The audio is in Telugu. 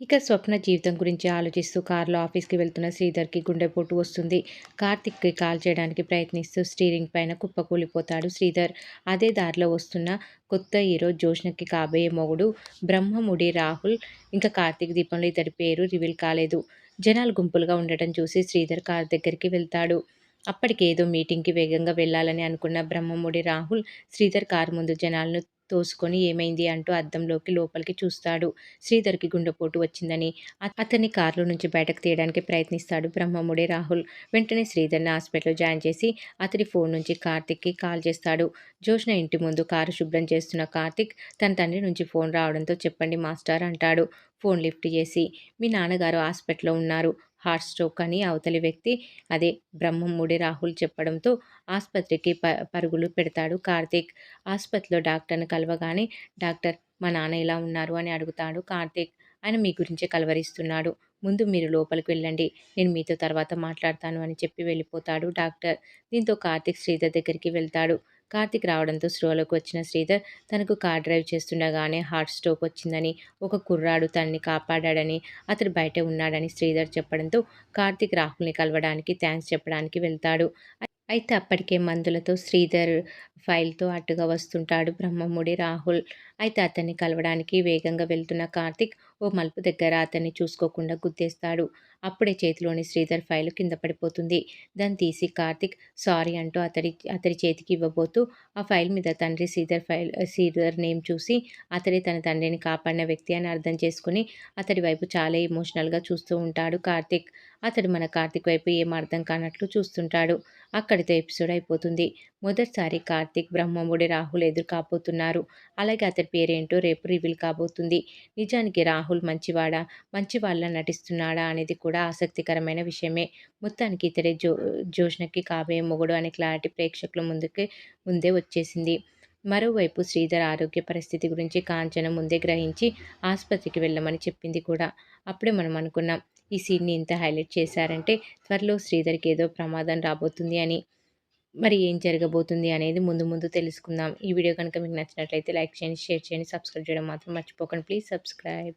ఇక స్వప్న జీవితం గురించి ఆలోచిస్తూ కారులో ఆఫీస్‌కి వెళ్తున్న శ్రీధర్‌కి గుండెపోటు వస్తుంది. కార్తిక్‌కి కాల్ చేయడానికి ప్రయత్నిస్తూ స్టీరింగ్ పైన కుప్పకూలిపోతాడు శ్రీధర్. అదే దారిలో వస్తున్న కొత్త హీరో జోష్నకి కాబోయే మొగుడు బ్రహ్మముడి రాహుల్, ఇంకా కార్తీక్ దీపంలో ఇతడి పేరు రివీల్ కాలేదు. జనాలు గుంపులుగా ఉండటం చూసి శ్రీధర్ కారు దగ్గరికి వెళ్తాడు. అప్పటికి ఏదో మీటింగ్‌కి వేగంగా వెళ్ళాలని అనుకున్న బ్రహ్మముడి రాహుల్ శ్రీధర్ కారు ముందు జనాలను తోసుకొని ఏమైంది అంటూ అద్దంలోకి లోపలికి చూస్తాడు. శ్రీధర్‌కి గుండెపోటు వచ్చిందని అతన్ని కారులో నుంచి బయటకు తీయడానికి ప్రయత్నిస్తాడు బ్రహ్మముడి రాహుల్. వెంటనే శ్రీధర్‌ని హాస్పిటల్‌లో జాయిన్ చేసి అతడి ఫోన్ నుంచి కార్తిక్‌కి కాల్ చేస్తాడు. జోష్న ఇంటి ముందు కారు శుభ్రం చేస్తున్న కార్తిక్ తన తండ్రి నుంచి ఫోన్ రావడంతో చెప్పండి మాస్టర్ అంటాడు. ఫోన్ లిఫ్ట్ చేసి మీ నాన్నగారు హాస్పిటల్‌లో ఉన్నారు. హార్ట్ స్ట్రోక్ అని అవతలి వ్యక్తి అదే బ్రహ్మముడి రాహుల్ చెప్పడంతో ఆస్పత్రికి పరుగులు పెడతాడు కార్తిక్. ఆస్పత్రిలో డాక్టర్‌ని కలవగానే డాక్టర్ మా నాన్న ఎలా ఉన్నారు అని అడుగుతాడు కార్తీక్. ఆయన మీ గురించే కలవరిస్తున్నాడు. ముందు మీరు లోపలికి వెళ్ళండి. నేను మీతో తర్వాత మాట్లాడతాను అని చెప్పి వెళ్ళిపోతాడు డాక్టర్. దీంతో కార్తీక్ శ్రీధర్ దగ్గరికి వెళ్తాడు. కార్తీక్ రావడంతో స్పృహలోకి వచ్చిన శ్రీధర్ తనకు కార్ డ్రైవ్ చేస్తుండగానే హార్ట్ స్ట్రోక్ వచ్చిందని, ఒక కుర్రాడు తనని కాపాడాడని, అతడు బయటే ఉన్నాడని శ్రీధర్ చెప్పడంతో కార్తీక్ రాహుల్‌ని కలవడానికి థాంక్స్ చెప్పడానికి వెళ్తాడు. అయితే అప్పటికే మందులతో శ్రీధర్ ఫైల్‌తో అటుగా వస్తుంటాడు బ్రహ్మముడి రాహుల్. అయితే అతన్ని కలవడానికి వేగంగా వెళ్తున్న కార్తీక్ ఓ మలుపు దగ్గర అతన్ని చూసుకోకుండా గుద్దేస్తాడు. అప్పుడే చేతిలోని శ్రీధర్ ఫైలు కింద పడిపోతుంది. దాన్ని తీసి కార్తీక్ సారీ అంటూ అతడి చేతికి ఇవ్వబోతూ ఆ ఫైల్ మీద తండ్రి శ్రీధర్ నేమ్ చూసి అతడే తన తండ్రిని కాపాడిన వ్యక్తి అని అర్థం చేసుకొని అతడి వైపు చాలా ఎమోషనల్‌గా చూస్తూ ఉంటాడు కార్తీక్. అతడు మన కార్తీక్ వైపు ఏం అర్థం కానట్లు చూస్తుంటాడు. అక్కడితో ఎపిసోడ్ అయిపోతుంది. మొదటిసారి కార్తీక్ బ్రహ్మముడి రాహుల్ ఎదురు కాబోతున్నారు. అలాగే అతడి పేరేంటో రేపు రివీల్ కాబోతుంది. నిజానికి రాహుల్ మంచివాడా, మంచివాళ్ళలా నటిస్తున్నాడా అనేది కూడా ఆసక్తికరమైన విషయమే. మొత్తానికి ఇతడే జోష్నకి కాబోయే మొగుడు అనే క్లారిటీ ప్రేక్షకుల ముందే వచ్చేసింది. మరోవైపు శ్రీధర్ ఆరోగ్య పరిస్థితి గురించి కాంచన ముందే గ్రహించి ఆస్పత్రికి వెళ్ళమని చెప్పింది కూడా. అప్పుడే మనం అనుకున్నాం ఈ సీన్‌ని ఇంత హైలైట్ చేశారంటే త్వరలో శ్రీధర్‌కి ఏదో ప్రమాదం రాబోతుంది అని. మరి ఏం జరగబోతుంది అనేది ముందు ముందు తెలుసుకుందాం. ఈ వీడియో కనుక మీకు నచ్చినట్లయితే లైక్ చేయండి, షేర్ చేయండి, సబ్స్క్రైబ్ చేయడం మాత్రం మర్చిపోకండి. Please subscribe.